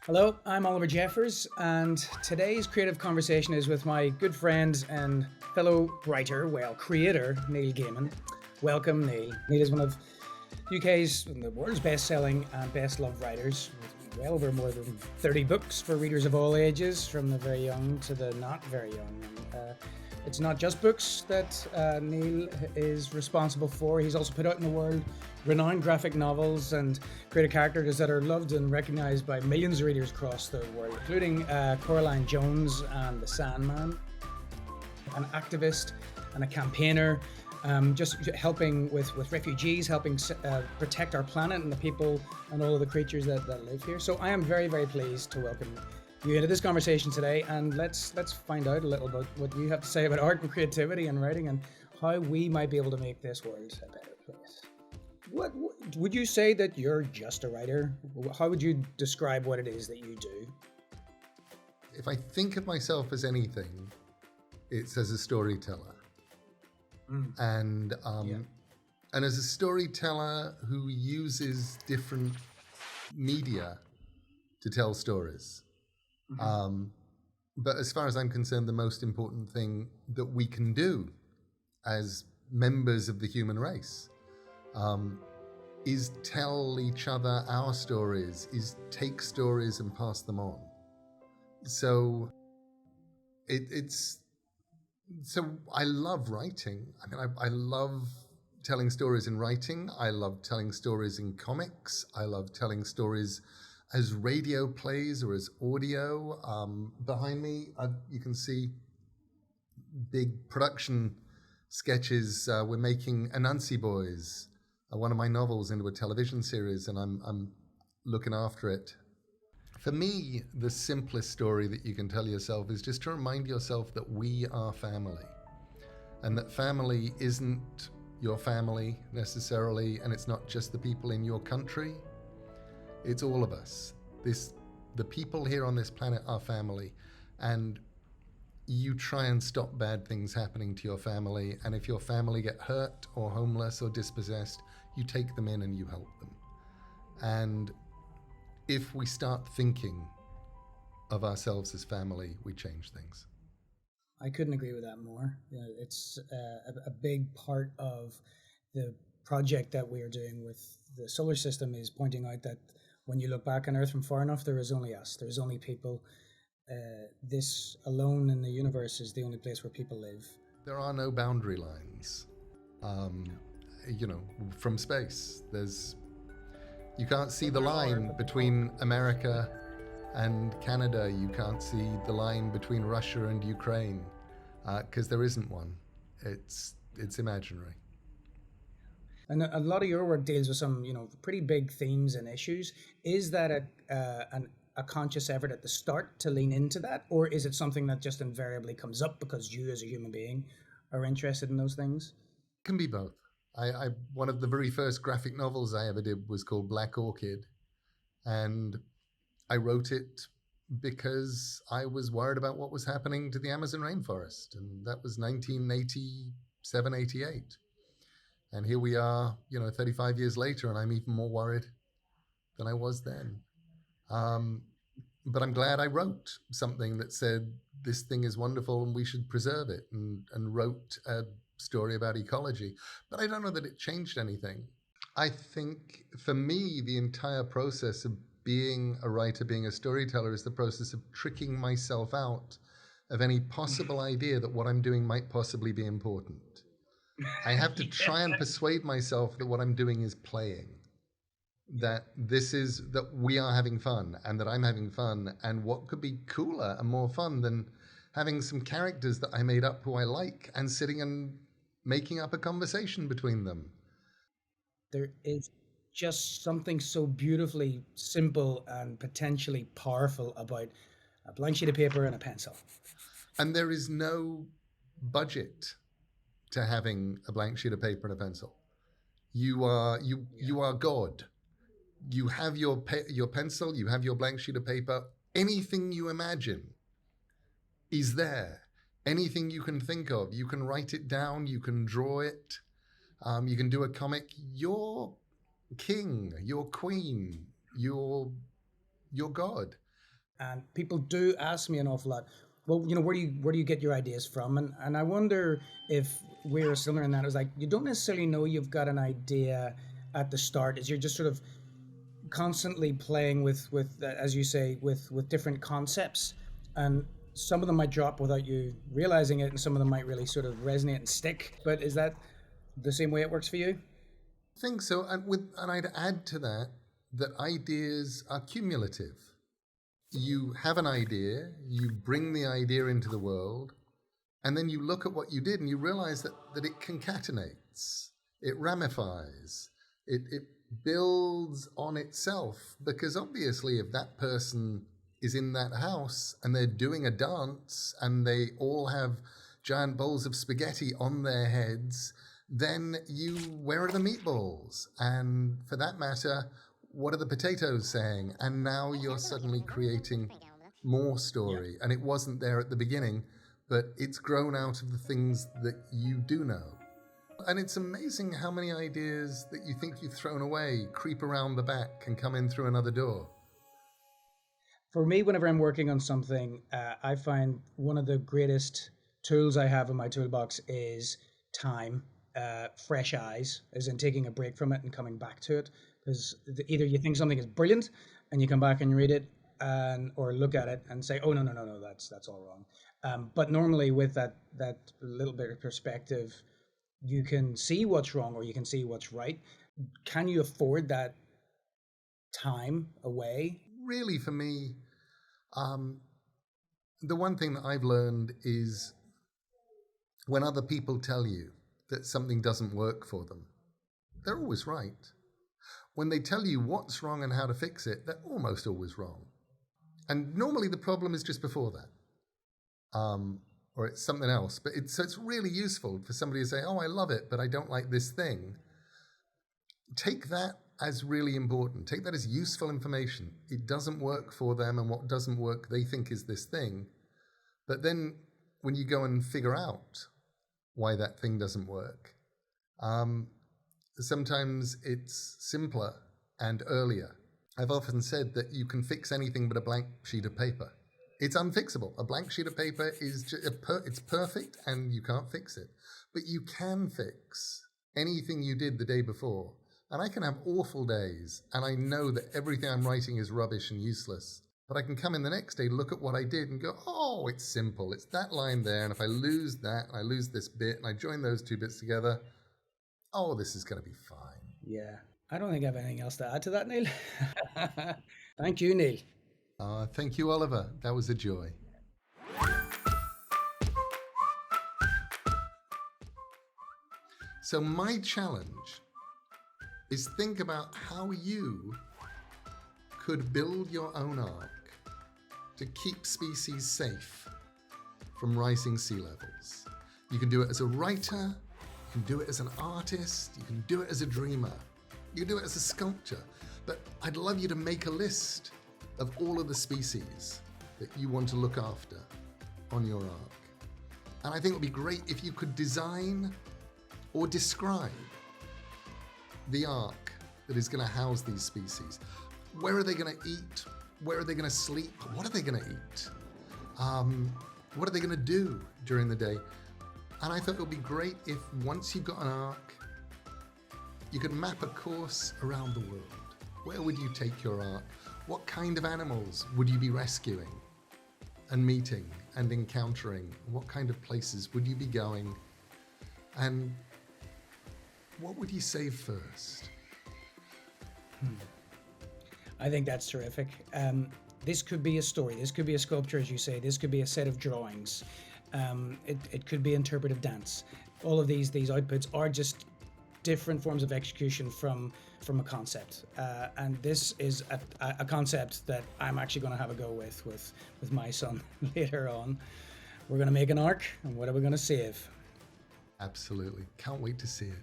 Hello, I'm Oliver Jeffers, and today's creative conversation is with my good friend and fellow writer, well, creator, Neil Gaiman. Welcome, Neil. Neil is one of UK's and the world's best-selling and best-loved writers, with well over more than 30 books for readers of all ages, from the very young to the not very young. It's not just books that Neil is responsible for. He's also put out in the world renowned graphic novels and created characters that are loved and recognized by millions of readers across the world, including Coraline Jones and the Sandman, an activist and a campaigner, just helping with refugees, helping protect our planet and the people and all of the creatures that live here. So I am very, very pleased to welcome you into this conversation today, and let's find out a little about what you have to say about art and creativity and writing and how we might be able to make this world a better place. What would you say that you're just a writer? How would you describe what it is that you do? If I think of myself as anything, it's as a storyteller. And as a storyteller who uses different media to tell stories. But as far as I'm concerned, the most important thing that we can do as members of the human race is tell each other our stories, is take stories and pass them on. So so I love writing. I mean, I love telling stories in writing. I love telling stories in comics. I love telling stories as radio plays or as audio. Behind me, you can see big production sketches. We're making Anansi Boys, one of my novels, into a television series, and I'm looking after it. For me, the simplest story that you can tell yourself is just to remind yourself that we are family, and that family isn't your family necessarily, and it's not just the people in your country. It's all of us. The people here on this planet are family, and you try and stop bad things happening to your family, and if your family get hurt or homeless or dispossessed, you take them in and you help them. And if we start thinking of ourselves as family, we change things. I couldn't agree with that more. It's a big part of the project that we are doing with the solar system is pointing out that when you look back on Earth from far enough, there is only us. There's only people. This alone in the universe is the only place where people live. There are no boundary lines. From space, you can't see the line between America and Canada. You can't see the line between Russia and Ukraine because there isn't one. It's imaginary. And a lot of your work deals with some, pretty big themes and issues. Is that a conscious effort at the start to lean into that, or is it something that just invariably comes up because you, as a human being, are interested in those things? It can be both. One of the very first graphic novels I ever did was called Black Orchid, and I wrote it because I was worried about what was happening to the Amazon rainforest, and that was 1987, 88. And here we are, 35 years later, and I'm even more worried than I was then. But I'm glad I wrote something that said this thing is wonderful and we should preserve it, and wrote a story about ecology. But I don't know that it changed anything. I think for me, the entire process of being a writer, being a storyteller, is the process of tricking myself out of any possible idea that what I'm doing might possibly be important. I have to try and persuade myself that what I'm doing is playing, that we are having fun and that I'm having fun, and what could be cooler and more fun than having some characters that I made up who I like and sitting and making up a conversation between them. There is just something so beautifully simple and potentially powerful about a blank sheet of paper and a pencil. And there is no budget to having a blank sheet of paper and a pencil. You are God. You have your pencil, you have your blank sheet of paper. Anything you imagine is there. Anything you can think of, you can write it down, you can draw it, you can do a comic. You're king, you're queen, you're God. And people do ask me an awful lot, well, where do you get your ideas from? And I wonder if we're similar in that. It was like you don't necessarily know you've got an idea at the start, as you're just sort of constantly playing with as you say, with different concepts, and some of them might drop without you realizing it, and some of them might really sort of resonate and stick. But is that the same way it works for you? I think so. And I'd add to that that ideas are cumulative. You have an idea, you bring the idea into the world, and then you look at what you did and you realize that it concatenates, it ramifies, it builds on itself. Because obviously, if that person is in that house and they're doing a dance and they all have giant bowls of spaghetti on their heads, then where are the meatballs? And for that matter, what are the potatoes saying? And now you're suddenly creating more story. And it wasn't there at the beginning, but it's grown out of the things that you do know. And it's amazing how many ideas that you think you've thrown away creep around the back and come in through another door. For me, whenever I'm working on something, I find one of the greatest tools I have in my toolbox is time, fresh eyes, as in taking a break from it and coming back to it. Because either you think something is brilliant and you come back and read it, and or look at it and say, oh no, that's all wrong. But normally with that little bit of perspective, you can see what's wrong or you can see what's right. Can you afford that time away? Really, for me, the one thing that I've learned is when other people tell you that something doesn't work for them, they're always right. When they tell you what's wrong and how to fix it, they're almost always wrong. And normally the problem is just before that, or it's something else. But it's really useful for somebody to say, oh, I love it, but I don't like this thing. Take that as really important. Take that as useful information. It doesn't work for them, and what doesn't work they think is this thing. But then when you go and figure out why that thing doesn't work, sometimes it's simpler and earlier. I've often said that you can fix anything but a blank sheet of paper. It's unfixable. A blank sheet of paper it's perfect and you can't fix it. But you can fix anything you did the day before. And I can have awful days, and I know that everything I'm writing is rubbish and useless. But I can come in the next day, look at what I did and go, oh, it's simple. It's that line there, and if I lose that, and I lose this bit, and I join those two bits together, oh, this is going to be fine. Yeah. I don't think I have anything else to add to that, Neil. Thank you, Neil. Thank you, Oliver. That was a joy. So my challenge is think about how you could build your own ark to keep species safe from rising sea levels. You can do it as a writer, you can do it as an artist, you can do it as a dreamer, you can do it as a sculptor, but I'd love you to make a list of all of the species that you want to look after on your ark. And I think it would be great if you could design or describe the ark that is going to house these species. Where are they going to eat? Where are they going to sleep? What are they going to eat? What are they going to do during the day? And I thought it would be great if once you've got an ark, you could map a course around the world. Where would you take your ark? What kind of animals would you be rescuing and meeting and encountering? What kind of places would you be going? And what would you save first? I think that's terrific. This could be a story. This could be a sculpture, as you say. This could be a set of drawings. It could be interpretive dance. All of these outputs are just different forms of execution from a concept. And this is a concept that I'm actually going to have a go with my son later on. We're going to make an ark, and what are we going to save? Absolutely. Can't wait to see it.